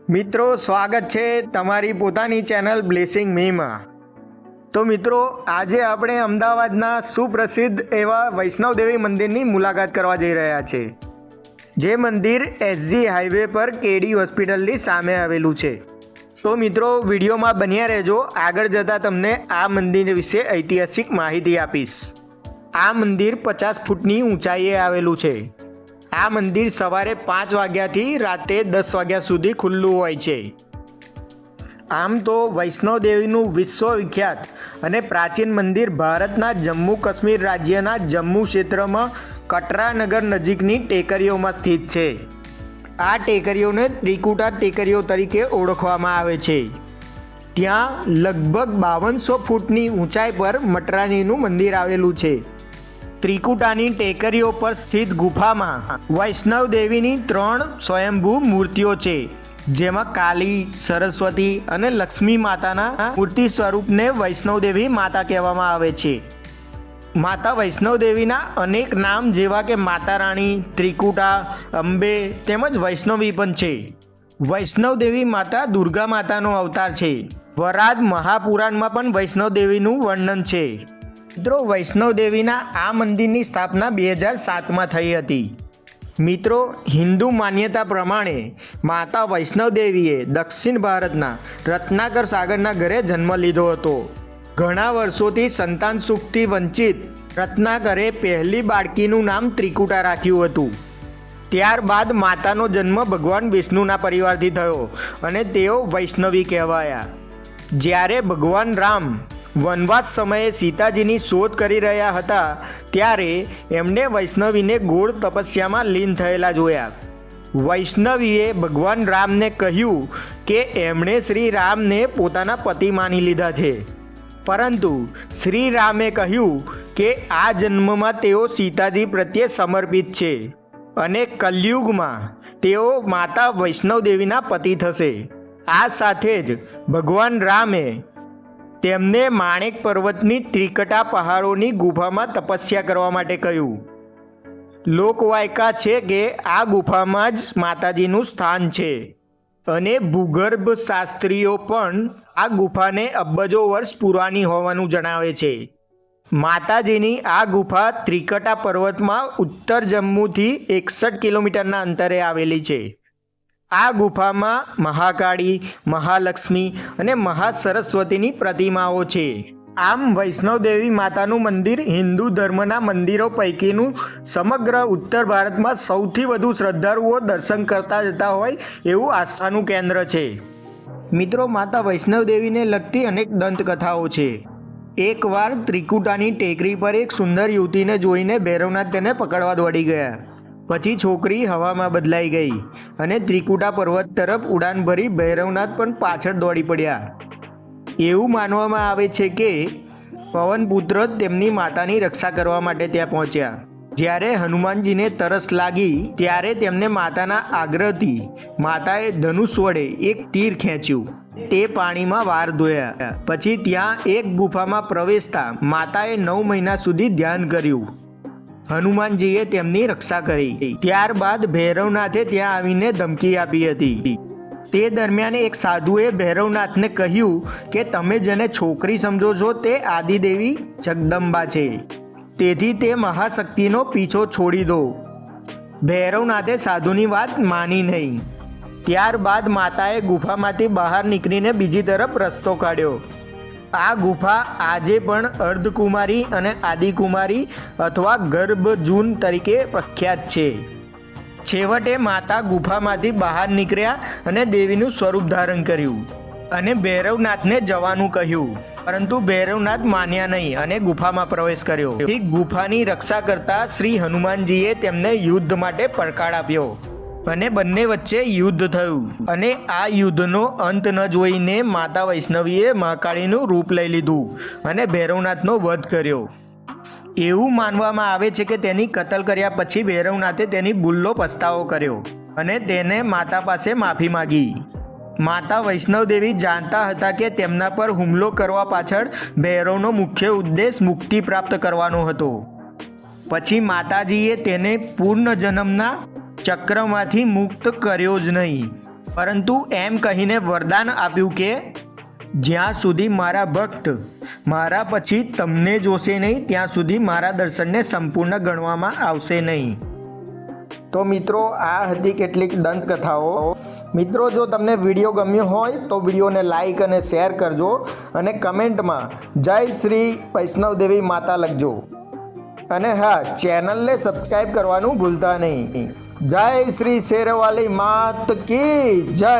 મિત્રો સ્વાગત છે તમારી પોતાની ચેનલ બ્લેસિંગ મીમાં। તો મિત્રો આજે આપણે અમદાવાદના સુપ્રસિદ્ધ એવા વૈષ્ણવદેવી મંદિરની મુલાકાત કરવા જઈ રહ્યા છે, જે મંદિર એસજી હાઈવે પર કેડી હોસ્પિટલની સામે આવેલું છે। તો મિત્રો વિડીયોમાં બન્યા રહેજો, આગળ જતાં તમને આ મંદિર વિશે ઐતિહાસિક માહિતી આપીશ। આ મંદિર 50 ફૂટની ઊંચાઈએ આવેલું છે। આ મંદિર સવારે 5 વાગ્યાથી રાતે 10 વાગ્યા સુધી ખુલ્લું હોય છે। આમ તો વૈષ્ણવદેવીનું વિશ્વવિખ્યાત અને પ્રાચીન મંદિર ભારતના જમ્મુ કાશ્મીર રાજ્યના જમ્મુ ક્ષેત્રમાં કટરા નગર નજીકની ટેકરીઓમાં સ્થિત છે। આ ટેકરીઓને ત્રિકુટા ટેકરીઓ તરીકે ઓળખવામાં આવે છે। ત્યાં લગભગ 5200 ફૂટની ઊંચાઈ પર મટરાણીનું મંદિર આવેલું છે। ત્રિકુટાની ટેકરીઓ પર સ્થિત ગુફામાં વૈષ્ણવદેવીની 3 સ્વયંભૂ મૂર્તિઓ છે, જેમાં કાલી, સરસ્વતી અને લક્ષ્મી માતાના મૂર્તિ સ્વરૂપને વૈષ્ણવદેવી માતા કહેવામાં આવે છે। માતા વૈષ્ણવદેવીના અનેક નામ જેવા કે માતા રાણી, ત્રિકુટા, અંબે તેમજ વૈષ્ણવી પણ છે। વૈષ્ણવદેવી માતા દુર્ગા માતાનો અવતાર છે। વરાદ મહાપુરાણમાં પણ વૈષ્ણવદેવીનું વર્ણન છે। મિત્રો વૈષ્ણવદેવીના આ મંદિરની સ્થાપના 2007માં થઈ હતી। મિત્રો હિન્દુ માન્યતા પ્રમાણે માતા વૈષ્ણવદેવીએ દક્ષિણ ભારતના રત્નાકર સાગરના ઘરે જન્મ લીધો હતો। ઘણા વર્ષોથી સંતાન સુખથી વંચિત રત્નાકરે પહેલી બાળકીનું નામ ત્રિકુટા રાખ્યું હતું। ત્યારબાદ માતાનો જન્મ ભગવાન વિષ્ણુના પરિવારથી થયો અને તેઓ વૈષ્ણવી કહેવાયા। જ્યારે ભગવાન રામ વનવાસ સમયે સીતાજીની શોધ કરી રહ્યા હતા, ત્યારે એમણે વૈષ્ણવીને ઘોર તપસ્યામાં લીન થયેલા જોયા। વૈષ્ણવીએ ભગવાન રામને કહ્યું કે એમણે શ્રી રામને પોતાના પતિ માની લીધા છે, પરંતુ શ્રી રામે કહ્યું કે આ જન્મમાં તેઓ સીતાજી પ્રત્યે સમર્પિત છે અને કલયુગમાં તેઓ માતા વૈષ્ણવદેવીના પતિ થશે। આ સાથે જ ભગવાન રામે તેમને માણેક પર્વતની ત્રિકટા પહાડોની ગુફામાં તપસ્યા કરવા માટે કહ્યું। લોકવાયકા છે કે આ ગુફામાં જ માતાજીનું સ્થાન છે અને ભૂગર્ભ શાસ્ત્રીઓ પણ આ ગુફાને અબજો વર્ષ પુરાની હોવાનું જણાવે છે। માતાજીની આ ગુફા ત્રિકટા પર્વતમાં ઉત્તર જમ્મુથી 61 કિલોમીટરના અંતરે આવેલી છે। આ ગુફામાં મહાકાળી, મહાલક્ષ્મી અને મહાસરસ્વતીની પ્રતિમાઓ છે। આમ વૈષ્ણવદેવી માતાનું મંદિર હિન્દુ ધર્મના મંદિરો પૈકીનું સમગ્ર ઉત્તર ભારતમાં સૌથી વધુ શ્રદ્ધાળુઓ દર્શન કરતા જતા હોય એવું આસ્થાનું કેન્દ્ર છે। મિત્રો માતા વૈષ્ણવદેવીને લગતી અનેક દંતકથાઓ છે। એકવાર ત્રિકુટાની ટેકરી પર એક સુંદર યુવતીને જોઈને ભૈરવનાથ તેને પકડવા દોડી ગયા। પછી છોકરી હવામાં બદલાઈ ગઈ અને ત્રિકુટા પર્વત તરફ ઉડાન ભરી ભૈરવનાથ પણ પાછળ દોડી પડ્યા। એવું માનવામાં આવે છે કે પવનપુત્ર તેમની માતાની રક્ષા કરવા માટે ત્યાં પહોંચ્યા। જ્યારે હનુમાનજીને તરસ લાગી ત્યારે તેમને માતાના આગ્રહથી માતાએ ધનુષ વડે એક તીર ખેંચ્યું, તે પાણીમાં વાર ધોયા। પછી ત્યાં એક ગુફામાં પ્રવેશતા માતાએ 9 મહિના સુધી ધ્યાન કર્યું। હનુમાનજીએ તેમની રક્ષા કરી। ત્યારબાદ ભૈરવનાથે ત્યાં આવીને ધમકી આપી હતી। તે દરમિયાન એક સાધુએ ભૈરવનાથને કહ્યું કે તમે જેને છોકરી સમજો છો તે આદિદેવી જગદંબા છે, તેથી તે મહાશક્તિનો પીછો છોડી દો। ભૈરવનાથે સાધુની વાત માની નહીં। ત્યારબાદ માતાએ ગુફામાંથી બહાર નીકળીને બીજી તરફ રસ્તો કાઢ્યો। આ ગુફા આજે પણ અર્ધકુમારી અને આદિકુમારી અથવા ગર્ભજૂન તરીકે પ્રખ્યાત છે। છેવટે માતા ગુફામાંથી બહાર નીકળ્યા અને દેવીનું સ્વરૂપ ધારણ કર્યું અને ભૈરવનાથને જવાનું કહ્યું, પરંતુ ભૈરવનાથ માન્યા નહીં અને ગુફામાં પ્રવેશ કર્યો। ગુફાની રક્ષા કરતા શ્રી હનુમાનજીએ તેમને યુદ્ધ માટે પડકાર આપ્યો અને બંને વચ્ચે યુદ્ધ થયું અને આ યુદ્ધનો અંત ન જોઈને માતા વૈષ્ણવીએ મહાકાળીનું રૂપ લઈ લીધું અને ભૈરવનાથનો વધ કર્યો। એવું માનવામાં આવે છે કે તેની કતલ કર્યા પછી ભૈરવનાથે તેની ભૂલનો પસ્તાવો કર્યો અને તેને માતા પાસે માફી માગી। માતા વૈષ્ણવદેવી જાણતા હતા કે તેમના પર હુમલો કરવા પાછળ ભૈરવનો મુખ્ય ઉદ્દેશ મુક્તિ પ્રાપ્ત કરવાનો હતો। પછી માતાજીએ તેને પૂર્ણ જન્મના ચક્રમાંથી મુક્ત કર્યો જ નહીં, પરંતુ એમ કહીને વરદાન આપ્યું કે જ્યાં સુધી મારા ભક્ત મારા પછી તમને જોશે નહીં ત્યાં સુધી મારા દર્શનને સંપૂર્ણ ગણવામાં આવશે નહીં. તો મિત્રો, આ હતી કેટલીક દંતકથાઓ. મિત્રો, જો તમને વિડીયો ગમ્યો હોય તો વિડીયોને લાઈક અને શેર કરજો અને કમેન્ટમાં જય શ્રી વૈષ્ણવદેવી માતા લખજો. અને હા, ચેનલને સબસ્ક્રાઈબ કરવાનું ભૂલતા નહીં. જય શ્રી શેરવાલી માત કી જય.